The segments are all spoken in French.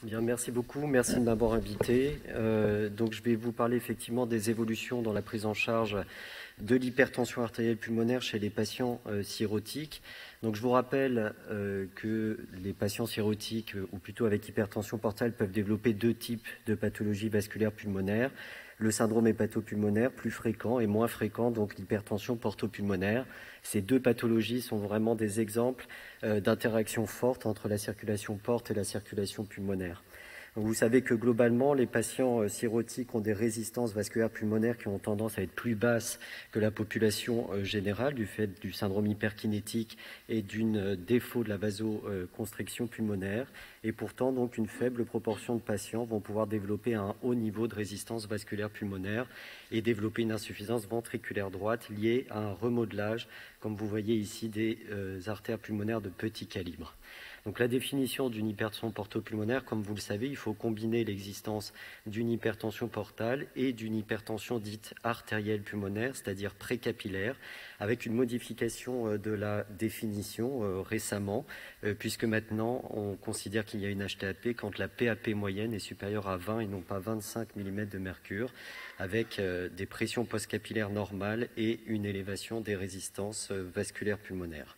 Bien, merci beaucoup. Merci de m'avoir invité. Donc, je vais vous parler effectivement des évolutions dans la prise en charge de l'hypertension artérielle pulmonaire chez les patients cirrhotiques. Donc, je vous rappelle que les patients cirrhotiques, ou plutôt avec hypertension portale, peuvent développer deux types de pathologies vasculaires pulmonaires. Le syndrome hépatopulmonaire, plus fréquent, et moins fréquent, donc l'hypertension portopulmonaire. Ces deux pathologies sont vraiment des exemples d'interaction forte entre la circulation porte et la circulation pulmonaire. Donc vous savez que globalement, les patients cirrhotiques ont des résistances vasculaires pulmonaires qui ont tendance à être plus basses que la population générale du fait du syndrome hyperkinétique et d'une défaut de la vasoconstriction pulmonaire. Et pourtant, donc, une faible proportion de patients vont pouvoir développer un haut niveau de résistance vasculaire pulmonaire et développer une insuffisance ventriculaire droite liée à un remodelage, comme vous voyez ici, des artères pulmonaires de petit calibre. Donc la définition d'une hypertension portopulmonaire, comme vous le savez, il faut combiner l'existence d'une hypertension portale et d'une hypertension dite artérielle pulmonaire, c'est-à-dire précapillaire, avec une modification de la définition récemment, puisque maintenant on considère qu'il y a une HTAP quand la PAP moyenne est supérieure à 20 et non pas 25 mm de mercure, avec des pressions postcapillaires normales et une élévation des résistances vasculaires pulmonaires.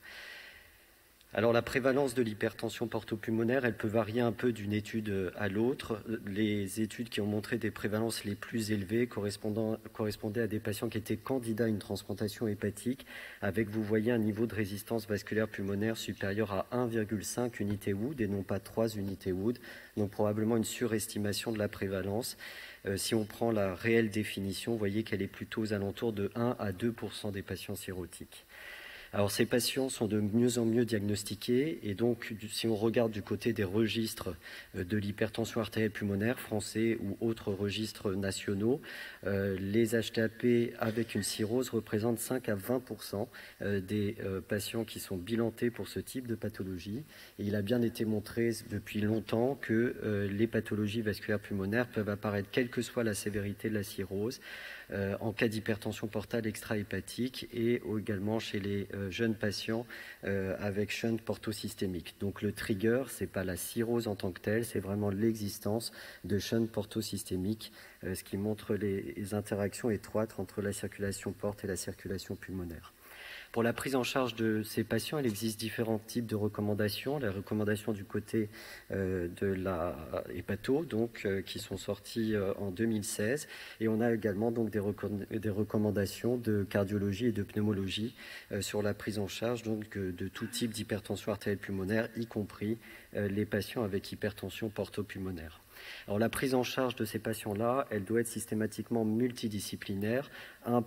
Alors la prévalence de l'hypertension portopulmonaire, elle peut varier un peu d'une étude à l'autre. Les études qui ont montré des prévalences les plus élevées correspondaient à des patients qui étaient candidats à une transplantation hépatique avec, vous voyez, un niveau de résistance vasculaire pulmonaire supérieur à 1,5 unité Wood et non pas 3 unités Wood, donc probablement une surestimation de la prévalence. Si on prend la réelle définition, vous voyez qu'elle est plutôt aux alentours de 1 à 2% des patients cirrhotiques. Alors ces patients sont de mieux en mieux diagnostiqués et donc si on regarde du côté des registres de l'hypertension artérielle pulmonaire français ou autres registres nationaux, les HTAP avec une cirrhose représentent 5 à 20% des patients qui sont bilantés pour ce type de pathologie. Et il a bien été montré depuis longtemps que les pathologies vasculaires pulmonaires peuvent apparaître quelle que soit la sévérité de la cirrhose, en cas d'hypertension portale extrahépatique et également chez les jeunes patients avec shunt portosystémique. Donc le trigger, ce n'est pas la cirrhose en tant que telle, c'est vraiment l'existence de shunt portosystémique, ce qui montre les interactions étroites entre la circulation porte et la circulation pulmonaire. Pour la prise en charge de ces patients, il existe différents types de recommandations. Les recommandations du côté de la hépato, qui sont sorties en 2016. Et on a également donc, des recommandations de cardiologie et de pneumologie sur la prise en charge donc, de tout type d'hypertension artérielle pulmonaire, y compris les patients avec hypertension portopulmonaire. Alors la prise en charge de ces patients-là, elle doit être systématiquement multidisciplinaire.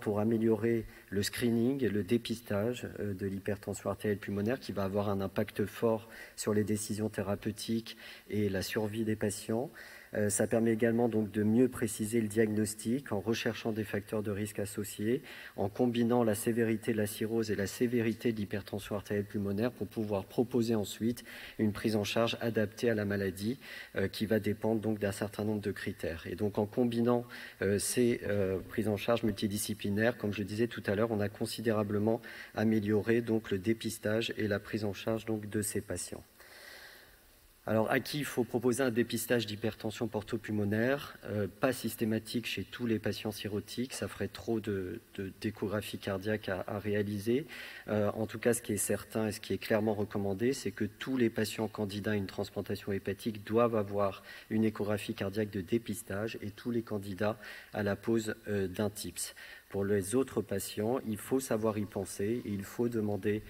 Pour améliorer le screening et le dépistage de l'hypertension artérielle pulmonaire qui va avoir un impact fort sur les décisions thérapeutiques et la survie des patients. Ça permet également donc de mieux préciser le diagnostic en recherchant des facteurs de risque associés, en combinant la sévérité de la cirrhose et la sévérité de l'hypertension artérielle pulmonaire pour pouvoir proposer ensuite une prise en charge adaptée à la maladie qui va dépendre donc d'un certain nombre de critères. Et donc en combinant ces prises en charge multidisciplinaires, comme je disais tout à l'heure, on a considérablement amélioré donc le dépistage et la prise en charge donc de ces patients. Alors, à qui il faut proposer un dépistage d'hypertension portopulmonaire, pas systématique chez tous les patients cirrhotiques, ça ferait trop d'échographie cardiaque à réaliser. En tout cas, ce qui est certain et ce qui est clairement recommandé, c'est que tous les patients candidats à une transplantation hépatique doivent avoir une échographie cardiaque de dépistage et tous les candidats à la pose d'un TIPS. Pour les autres patients, il faut savoir y penser et il faut demander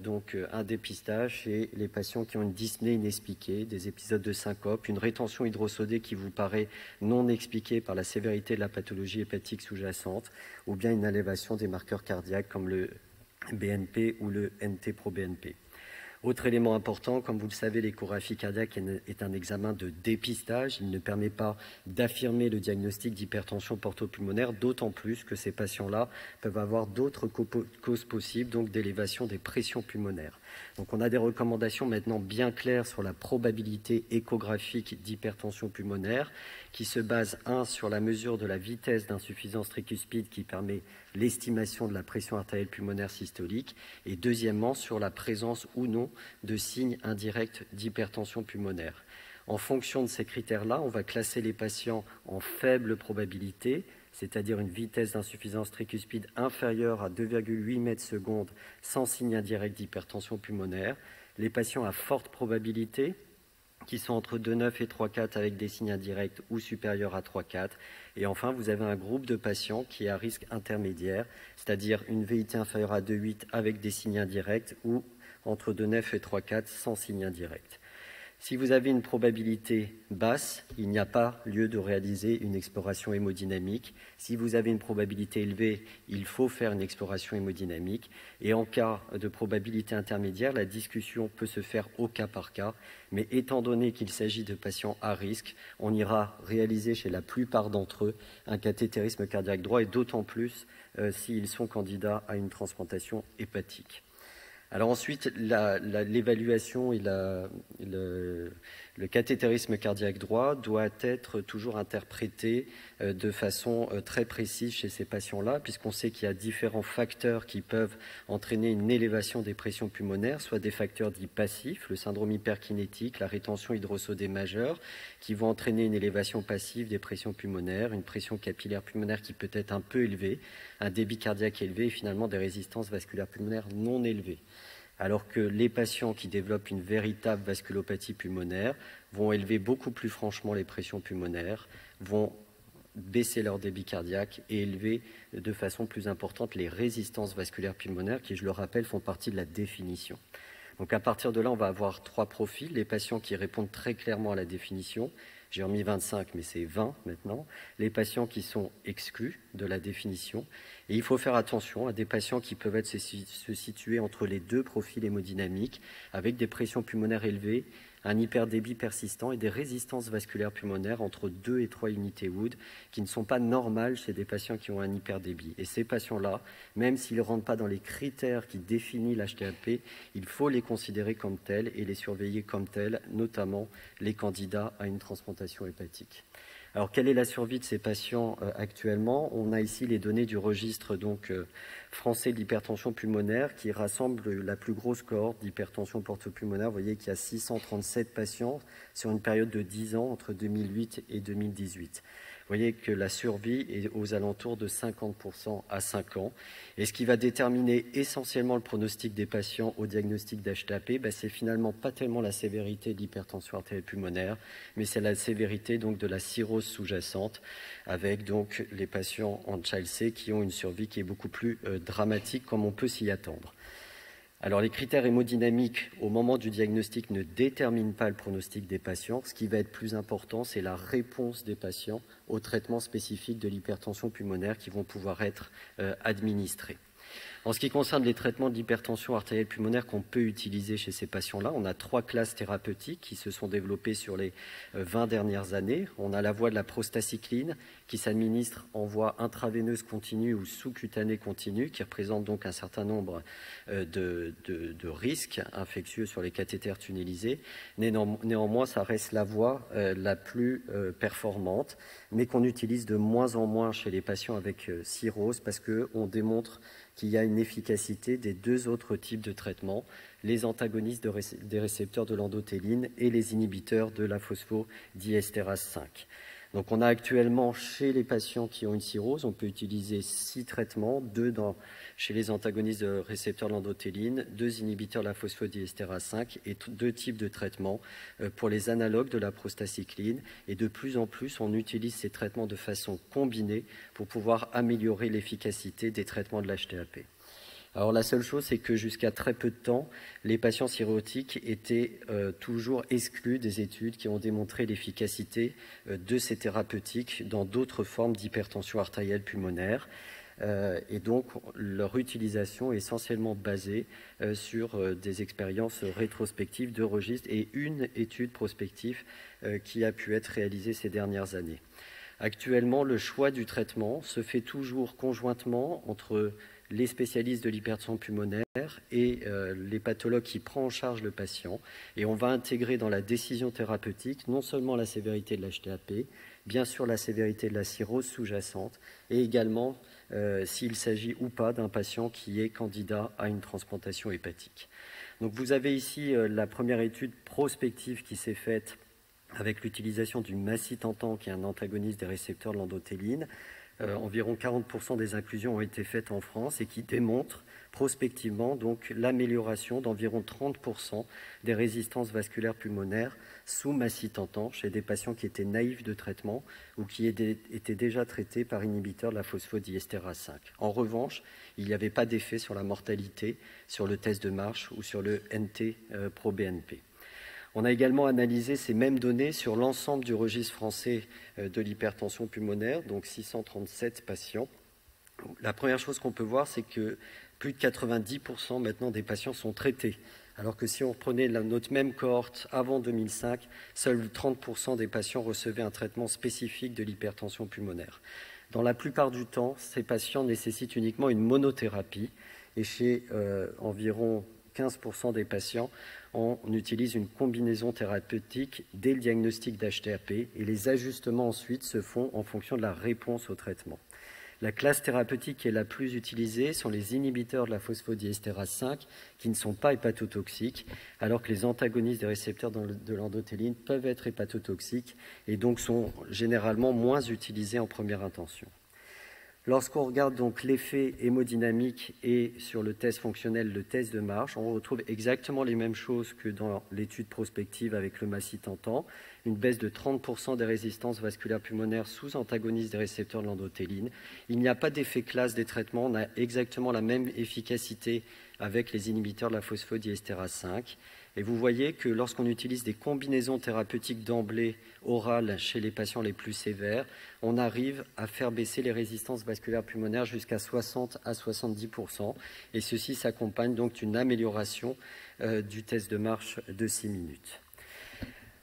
donc un dépistage chez les patients qui ont une dyspnée inexpliquée, des épisodes de syncope, une rétention hydrosodée qui vous paraît non expliquée par la sévérité de la pathologie hépatique sous-jacente ou bien une élévation des marqueurs cardiaques comme le BNP ou le NT-proBNP. Autre élément important, comme vous le savez, l'échographie cardiaque est un examen de dépistage. Il ne permet pas d'affirmer le diagnostic d'hypertension portopulmonaire, d'autant plus que ces patients-là peuvent avoir d'autres causes possibles, donc d'élévation des pressions pulmonaires. Donc on a des recommandations maintenant bien claires sur la probabilité échographique d'hypertension pulmonaire qui se base, sur la mesure de la vitesse d'insuffisance tricuspide qui permet l'estimation de la pression artérielle pulmonaire systolique et deuxièmement sur la présence ou non de signes indirects d'hypertension pulmonaire. En fonction de ces critères-là, on va classer les patients en faible probabilité, c'est-à-dire une vitesse d'insuffisance tricuspide inférieure à 2,8 mètres secondes sans signe indirect d'hypertension pulmonaire. Les patients à forte probabilité, qui sont entre 2,9 et 3,4 avec des signes indirects ou supérieurs à 3,4. Et enfin, vous avez un groupe de patients qui est à risque intermédiaire, c'est-à-dire une VIT inférieure à 2,8 avec des signes indirects ou entre 2,9 et 3,4 sans signe indirect. Si vous avez une probabilité basse, il n'y a pas lieu de réaliser une exploration hémodynamique. Si vous avez une probabilité élevée, il faut faire une exploration hémodynamique. Et en cas de probabilité intermédiaire, la discussion peut se faire au cas par cas. Mais étant donné qu'il s'agit de patients à risque, on ira réaliser chez la plupart d'entre eux un cathétérisme cardiaque droit, et d'autant plus s'ils sont candidats à une transplantation hépatique. Alors ensuite, l'évaluation et le cathétérisme cardiaque droit doit être toujours interprété de façon très précise chez ces patients-là, puisqu'on sait qu'il y a différents facteurs qui peuvent entraîner une élévation des pressions pulmonaires, soit des facteurs dits passifs, le syndrome hyperkinétique, la rétention hydrosodée majeure, qui vont entraîner une élévation passive des pressions pulmonaires, une pression capillaire pulmonaire qui peut être un peu élevée, un débit cardiaque élevé et finalement des résistances vasculaires pulmonaires non élevées. Alors que les patients qui développent une véritable vasculopathie pulmonaire vont élever beaucoup plus franchement les pressions pulmonaires, vont baisser leur débit cardiaque et élever de façon plus importante les résistances vasculaires pulmonaires qui, je le rappelle, font partie de la définition. Donc à partir de là, on va avoir 3 profils. Les patients qui répondent très clairement à la définition, j'ai remis 25, mais c'est 20 maintenant. Les patients qui sont exclus de la définition. Et il faut faire attention à des patients qui peuvent se situer entre les 2 profils hémodynamiques, avec des pressions pulmonaires élevées, un hyperdébit persistant et des résistances vasculaires pulmonaires entre 2 et 3 unités Wood, qui ne sont pas normales chez des patients qui ont un hyperdébit. Et ces patients-là, même s'ils ne rentrent pas dans les critères qui définissent l'HTAP, il faut les considérer comme tels et les surveiller comme tels, notamment les candidats à une transplantation hépatique. Alors, quelle est la survie de ces patients actuellement? On a ici les données du registre français de l'hypertension pulmonaire qui rassemble la plus grosse cohorte d'hypertension portopulmonaire. Vous voyez qu'il y a 637 patients sur une période de 10 ans entre 2008 et 2018. Vous voyez que la survie est aux alentours de 50% à 5 ans. Et ce qui va déterminer essentiellement le pronostic des patients au diagnostic d'HTAP, c'est finalement pas tellement la sévérité de l'hypertension artérielle pulmonaire, mais c'est la sévérité donc de la cirrhose sous-jacente, avec donc les patients en Child-C qui ont une survie qui est beaucoup plus dramatique, comme on peut s'y attendre. Alors, les critères hémodynamiques au moment du diagnostic ne déterminent pas le pronostic des patients. Ce qui va être plus important, c'est la réponse des patients aux traitements spécifiques de l'hypertension pulmonaire qui vont pouvoir être administrés. En ce qui concerne les traitements d'hypertension artérielle pulmonaire qu'on peut utiliser chez ces patients-là, on a 3 classes thérapeutiques qui se sont développées sur les 20 dernières années. On a la voie de la prostacycline qui s'administre en voie intraveineuse continue ou sous-cutanée continue, qui représente donc un certain nombre de risques infectieux sur les cathéters tunnelisés. Néanmoins, ça reste la voie la plus performante, mais qu'on utilise de moins en moins chez les patients avec cirrhose parce qu'on démontre qu'il y a une efficacité des 2 autres types de traitements, les antagonistes des récepteurs de l'endothéline et les inhibiteurs de la phosphodiesterase 5. Donc on a actuellement chez les patients qui ont une cirrhose, on peut utiliser 6 traitements, 2 chez les antagonistes de récepteurs de l'endothéline, 2 inhibiteurs de la phosphodiesterase 5 et 2 types de traitements pour les analogues de la prostacycline. Et de plus en plus, on utilise ces traitements de façon combinée pour pouvoir améliorer l'efficacité des traitements de l'HTAP. Alors la seule chose, c'est que jusqu'à très peu de temps, les patients cirrhotiques étaient toujours exclus des études qui ont démontré l'efficacité de ces thérapeutiques dans d'autres formes d'hypertension artérielle pulmonaire. Et donc, leur utilisation est essentiellement basée sur des expériences rétrospectives de registre et une étude prospective qui a pu être réalisée ces dernières années. Actuellement, le choix du traitement se fait toujours conjointement entre les spécialistes de l'hypertension pulmonaire et les pathologues qui prennent en charge le patient. Et on va intégrer dans la décision thérapeutique non seulement la sévérité de l'HTAP, bien sûr la sévérité de la cirrhose sous-jacente, et également s'il s'agit ou pas d'un patient qui est candidat à une transplantation hépatique. Donc vous avez ici la première étude prospective qui s'est faite avec l'utilisation du macitentan, qui est un antagoniste des récepteurs de l'endothéline. Environ 40% des inclusions ont été faites en France et qui démontrent prospectivement donc l'amélioration d'environ 30% des résistances vasculaires pulmonaires sous macitentan chez des patients qui étaient naïfs de traitement ou qui étaient déjà traités par inhibiteurs de la phosphodiestérase 5. En revanche, il n'y avait pas d'effet sur la mortalité, sur le test de marche ou sur le NT-proBNP. On a également analysé ces mêmes données sur l'ensemble du registre français de l'hypertension pulmonaire, donc 637 patients. La première chose qu'on peut voir, c'est que plus de 90% maintenant des patients sont traités, alors que si on reprenait notre même cohorte avant 2005, seuls 30% des patients recevaient un traitement spécifique de l'hypertension pulmonaire. Dans la plupart du temps, ces patients nécessitent uniquement une monothérapie, et chez environ 15% des patients, on utilise une combinaison thérapeutique dès le diagnostic d'HTAP et les ajustements ensuite se font en fonction de la réponse au traitement. La classe thérapeutique qui est la plus utilisée sont les inhibiteurs de la phosphodiestérase 5 qui ne sont pas hépatotoxiques, alors que les antagonistes des récepteurs de l'endothéline peuvent être hépatotoxiques et donc sont généralement moins utilisés en première intention. Lorsqu'on regarde donc l'effet hémodynamique et sur le test fonctionnel, le test de marche, on retrouve exactement les mêmes choses que dans l'étude prospective avec le macitentan, une baisse de 30% des résistances vasculaires pulmonaires sous antagonistes des récepteurs de l'endothéline. Il n'y a pas d'effet classe des traitements, on a exactement la même efficacité avec les inhibiteurs de la phosphodiestérase 5. Et vous voyez que lorsqu'on utilise des combinaisons thérapeutiques d'emblée orales chez les patients les plus sévères, on arrive à faire baisser les résistances vasculaires pulmonaires jusqu'à 60 à 70%. Et ceci s'accompagne donc d'une amélioration du test de marche de 6 minutes.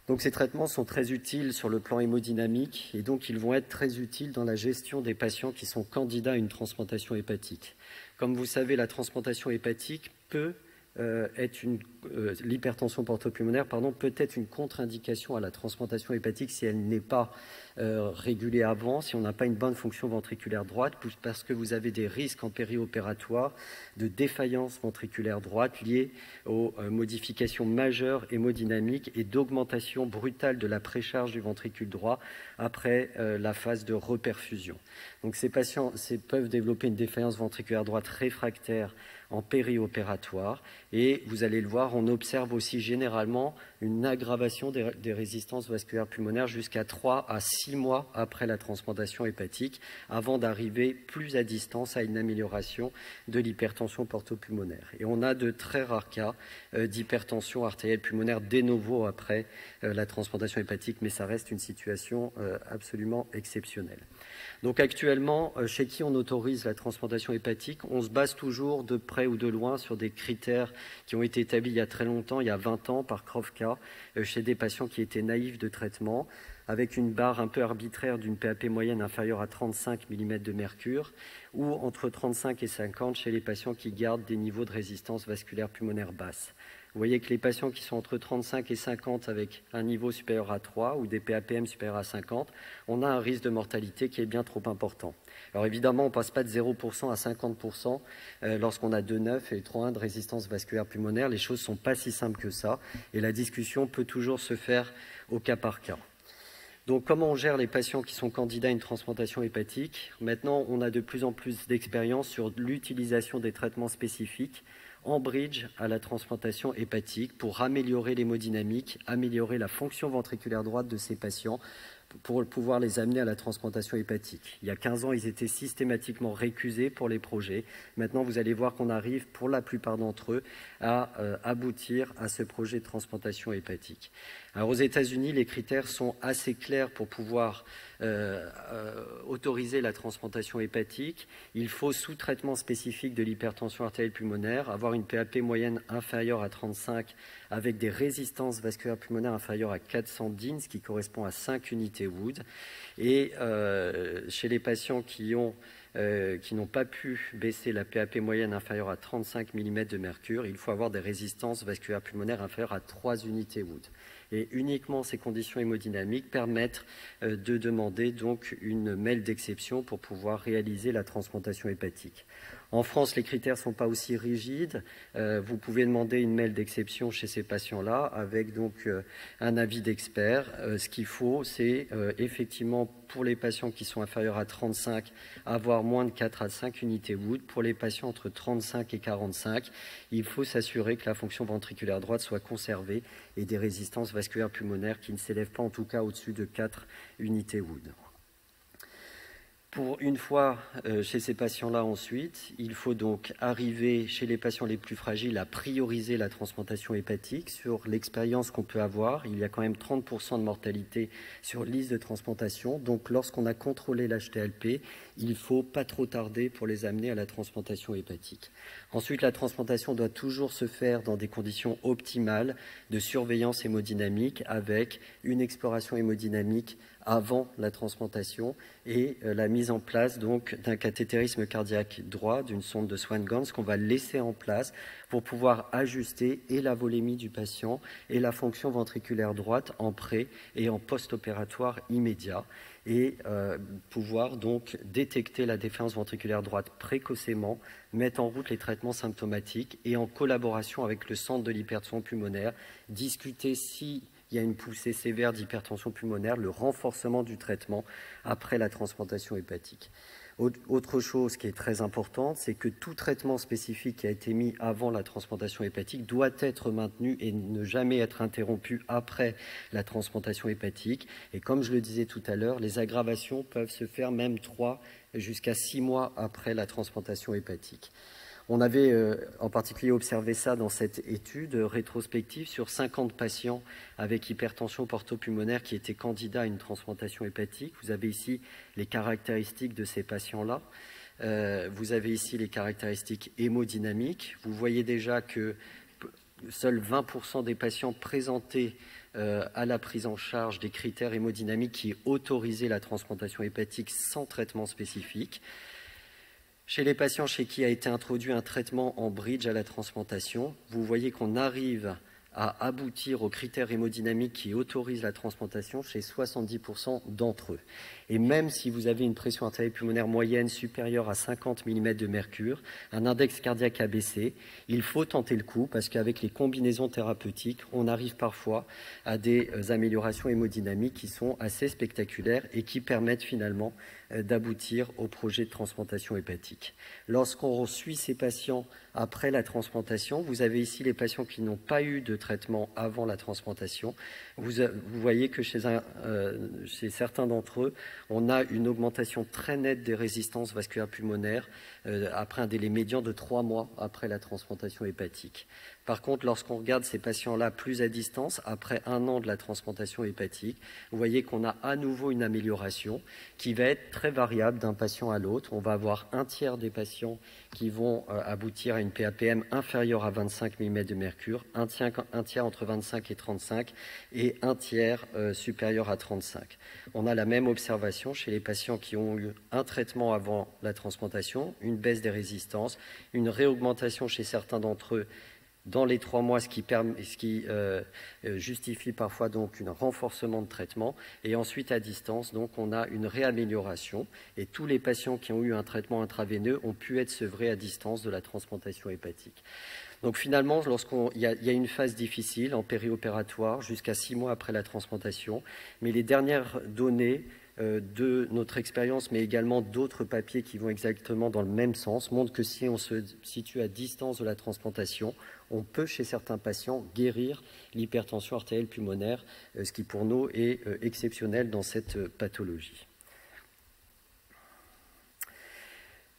Donc ces traitements sont très utiles sur le plan hémodynamique et donc ils vont être très utiles dans la gestion des patients qui sont candidats à une transplantation hépatique. Comme vous savez, la transplantation hépatique l'hypertension portopulmonaire peut être une contre-indication à la transplantation hépatique si elle n'est pas régulée avant, si on n'a pas une bonne fonction ventriculaire droite, parce que vous avez des risques en périopératoire de défaillance ventriculaire droite liés aux modifications majeures hémodynamiques et d'augmentation brutale de la précharge du ventricule droit après la phase de reperfusion. Donc ces patients peuvent développer une défaillance ventriculaire droite réfractaire en périopératoire et vous allez le voir, on observe aussi généralement une aggravation des résistances vasculaires pulmonaires jusqu'à 3 à 6 mois après la transplantation hépatique avant d'arriver plus à distance à une amélioration de l'hypertension portopulmonaire. Et on a de très rares cas d'hypertension artérielle pulmonaire de novo après la transplantation hépatique, mais ça reste une situation absolument exceptionnelle. Donc actuellement, chez qui on autorise la transplantation hépatique, on se base toujours de près ou de loin sur des critères qui ont été établis il y a très longtemps, il y a 20 ans par Krovka, chez des patients qui étaient naïfs de traitement, avec une barre un peu arbitraire d'une PAP moyenne inférieure à 35 mm de mercure, ou entre 35 et 50 chez les patients qui gardent des niveaux de résistance vasculaire pulmonaire basse. Vous voyez que les patients qui sont entre 35 et 50 avec un niveau supérieur à 3 ou des PAPM supérieurs à 50, on a un risque de mortalité qui est bien trop important. Alors évidemment, on ne passe pas de 0% à 50% lorsqu'on a 2,9 et 3,1 de résistance vasculaire pulmonaire. Les choses ne sont pas si simples que ça et la discussion peut toujours se faire au cas par cas. Donc, comment on gère les patients qui sont candidats à une transplantation hépatique? Maintenant, on a de plus en plus d'expérience sur l'utilisation des traitements spécifiques en bridge à la transplantation hépatique pour améliorer l'hémodynamique, améliorer la fonction ventriculaire droite de ces patients pour pouvoir les amener à la transplantation hépatique. Il y a 15 ans, ils étaient systématiquement récusés pour les projets. Maintenant, vous allez voir qu'on arrive, pour la plupart d'entre eux, à aboutir à ce projet de transplantation hépatique. Alors, aux États-Unis, les critères sont assez clairs pour pouvoir autoriser la transplantation hépatique. Il faut, sous traitement spécifique de l'hypertension artérielle pulmonaire, avoir une PAP moyenne inférieure à 35 avec des résistances vasculaires pulmonaires inférieures à 400 DIN, ce qui correspond à 5 unités Wood. Et chez les patients qui n'ont pas pu baisser la PAP moyenne inférieure à 35 mm de mercure, il faut avoir des résistances vasculaires pulmonaires inférieures à 3 unités Wood. Et uniquement ces conditions hémodynamiques permettent de demander donc une MEL d'exception pour pouvoir réaliser la transplantation hépatique. En France, les critères ne sont pas aussi rigides. Vous pouvez demander une mail d'exception chez ces patients-là avec donc un avis d'expert. Ce qu'il faut, c'est effectivement pour les patients qui sont inférieurs à 35, avoir moins de 4 à 5 unités Wood. Pour les patients entre 35 et 45, il faut s'assurer que la fonction ventriculaire droite soit conservée et des résistances vasculaires pulmonaires qui ne s'élèvent pas en tout cas au-dessus de 4 unités Wood. Pour une fois chez ces patients-là ensuite, il faut donc arriver chez les patients les plus fragiles à prioriser la transplantation hépatique. Sur l'expérience qu'on peut avoir, il y a quand même 30% de mortalité sur liste de transplantation. Donc lorsqu'on a contrôlé l'HTLP, il ne faut pas trop tarder pour les amener à la transplantation hépatique. Ensuite, la transplantation doit toujours se faire dans des conditions optimales de surveillance hémodynamique avec une exploration hémodynamique avant la transplantation et la mise en place donc d'un cathétérisme cardiaque droit, d'une sonde de Swan-Ganz qu'on va laisser en place pour pouvoir ajuster et la volémie du patient et la fonction ventriculaire droite en pré et en post-opératoire immédiat et pouvoir donc détecter la défaillance ventriculaire droite précocement, mettre en route les traitements symptomatiques et en collaboration avec le centre de l'hypertension pulmonaire, discuter si il y a une poussée sévère d'hypertension pulmonaire, le renforcement du traitement après la transplantation hépatique. Autre chose qui est très importante, c'est que tout traitement spécifique qui a été mis avant la transplantation hépatique doit être maintenu et ne jamais être interrompu après la transplantation hépatique. Et comme je le disais tout à l'heure, les aggravations peuvent se faire même 3 jusqu'à 6 mois après la transplantation hépatique. On avait en particulier observé ça dans cette étude rétrospective sur 50 patients avec hypertension porto-pulmonaire qui étaient candidats à une transplantation hépatique. Vous avez ici les caractéristiques de ces patients-là. Vous avez ici les caractéristiques hémodynamiques. Vous voyez déjà que seuls 20% des patients présentés à la prise en charge des critères hémodynamiques qui autorisaient la transplantation hépatique sans traitement spécifique. Chez les patients chez qui a été introduit un traitement en bridge à la transplantation, vous voyez qu'on arrive à aboutir aux critères hémodynamiques qui autorisent la transplantation chez 70% d'entre eux. Et même si vous avez une pression artérielle pulmonaire moyenne supérieure à 50 mm de mercure, un index cardiaque abaissé, il faut tenter le coup parce qu'avec les combinaisons thérapeutiques, on arrive parfois à des améliorations hémodynamiques qui sont assez spectaculaires et qui permettent finalement d'aboutir au projet de transplantation hépatique. Lorsqu'on suit ces patients après la transplantation, vous avez ici les patients qui n'ont pas eu de traitement avant la transplantation. Vous voyez que chez certains d'entre eux, on a une augmentation très nette des résistances vasculaires pulmonaires après un délai médian de 3 mois après la transplantation hépatique. Par contre, lorsqu'on regarde ces patients-là plus à distance, après 1 an de la transplantation hépatique, vous voyez qu'on a à nouveau une amélioration qui va être très variable d'un patient à l'autre. On va avoir un tiers des patients qui vont aboutir à une PAPM inférieure à 25 mm de mercure, un tiers entre 25 et 35 et un tiers supérieur à 35. On a la même observation chez les patients qui ont eu un traitement avant la transplantation, une baisse des résistances, une réaugmentation chez certains d'entre eux dans les 3 mois, ce qui justifie parfois donc un renforcement de traitement. Et ensuite, à distance, donc, on a une réamélioration. Et tous les patients qui ont eu un traitement intraveineux ont pu être sevrés à distance de la transplantation hépatique. Donc finalement, il y a une phase difficile en périopératoire jusqu'à 6 mois après la transplantation, mais les dernières données de notre expérience, mais également d'autres papiers qui vont exactement dans le même sens, montrent que si on se situe à distance de la transplantation, on peut, chez certains patients, guérir l'hypertension artérielle pulmonaire, ce qui pour nous est exceptionnel dans cette pathologie.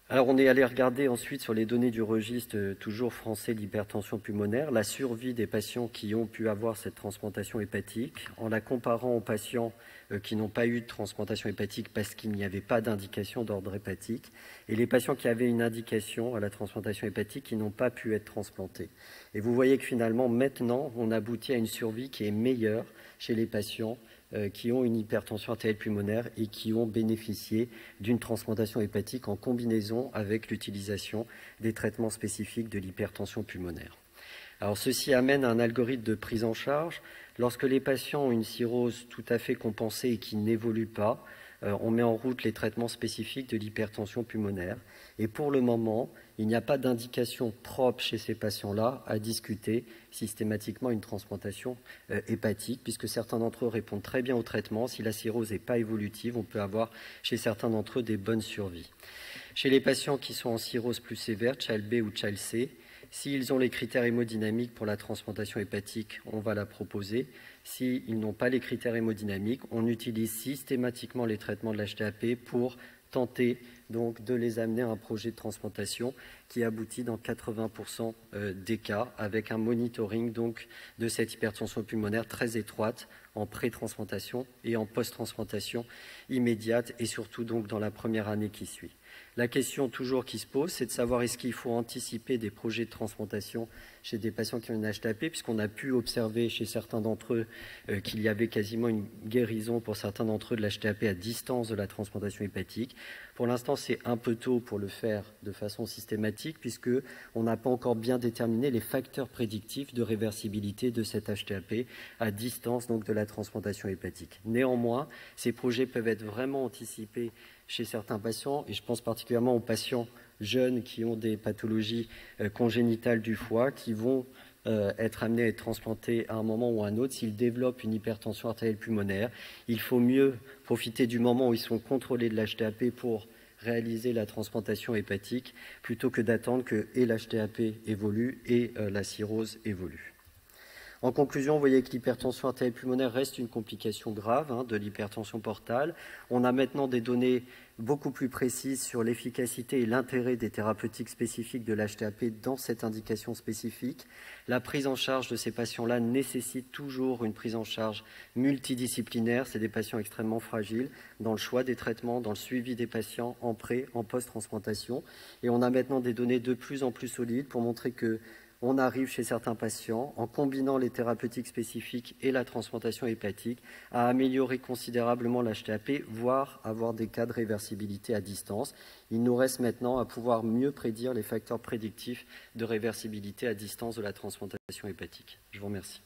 Alors on est allé regarder ensuite sur les données du registre toujours français d'hypertension pulmonaire, la survie des patients qui ont pu avoir cette transplantation hépatique, en la comparant aux patients qui n'ont pas eu de transplantation hépatique parce qu'il n'y avait pas d'indication d'ordre hépatique, et les patients qui avaient une indication à la transplantation hépatique qui n'ont pas pu être transplantés. Et vous voyez que finalement, maintenant, on aboutit à une survie qui est meilleure chez les patients qui ont une hypertension artérielle pulmonaire et qui ont bénéficié d'une transplantation hépatique en combinaison avec l'utilisation des traitements spécifiques de l'hypertension pulmonaire. Alors ceci amène à un algorithme de prise en charge. Lorsque les patients ont une cirrhose tout à fait compensée et qui n'évolue pas, on met en route les traitements spécifiques de l'hypertension pulmonaire. Et pour le moment, il n'y a pas d'indication propre chez ces patients-là à discuter systématiquement une transplantation hépatique, puisque certains d'entre eux répondent très bien au traitement. Si la cirrhose n'est pas évolutive, on peut avoir chez certains d'entre eux des bonnes survies. Chez les patients qui sont en cirrhose plus sévère, Child B ou Child C, s'ils ont les critères hémodynamiques pour la transplantation hépatique, on va la proposer. S'ils n'ont pas les critères hémodynamiques, on utilise systématiquement les traitements de l'HTAP pour tenter donc de les amener à un projet de transplantation qui aboutit dans 80% des cas avec un monitoring donc de cette hypertension pulmonaire très étroite en pré-transplantation et en post-transplantation immédiate et surtout donc dans la première année qui suit. La question toujours qui se pose, c'est de savoir est-ce qu'il faut anticiper des projets de transplantation chez des patients qui ont une HTAP, puisqu'on a pu observer chez certains d'entre eux qu'il y avait quasiment une guérison pour certains d'entre eux de l'HTAP à distance de la transplantation hépatique. Pour l'instant, c'est un peu tôt pour le faire de façon systématique, puisqu'on n'a pas encore bien déterminé les facteurs prédictifs de réversibilité de cette HTAP à distance donc de la transplantation hépatique. Néanmoins, ces projets peuvent être vraiment anticipés chez certains patients, et je pense particulièrement aux patients jeunes qui ont des pathologies congénitales du foie, qui vont être amenés à être transplantés à un moment ou à un autre. S'ils développent une hypertension artérielle pulmonaire, il faut mieux profiter du moment où ils sont contrôlés de l'HTAP pour réaliser la transplantation hépatique, plutôt que d'attendre que et l'HTAP évolue et la cirrhose évolue. En conclusion, vous voyez que l'hypertension artérielle pulmonaire reste une complication grave de l'hypertension portale. On a maintenant des données beaucoup plus précises sur l'efficacité et l'intérêt des thérapeutiques spécifiques de l'HTAP dans cette indication spécifique. La prise en charge de ces patients-là nécessite toujours une prise en charge multidisciplinaire. C'est des patients extrêmement fragiles dans le choix des traitements, dans le suivi des patients en pré, en post-transplantation. Et on a maintenant des données de plus en plus solides pour montrer que on arrive chez certains patients, en combinant les thérapeutiques spécifiques et la transplantation hépatique, à améliorer considérablement l'HTAP, voire avoir des cas de réversibilité à distance. Il nous reste maintenant à pouvoir mieux prédire les facteurs prédictifs de réversibilité à distance de la transplantation hépatique. Je vous remercie.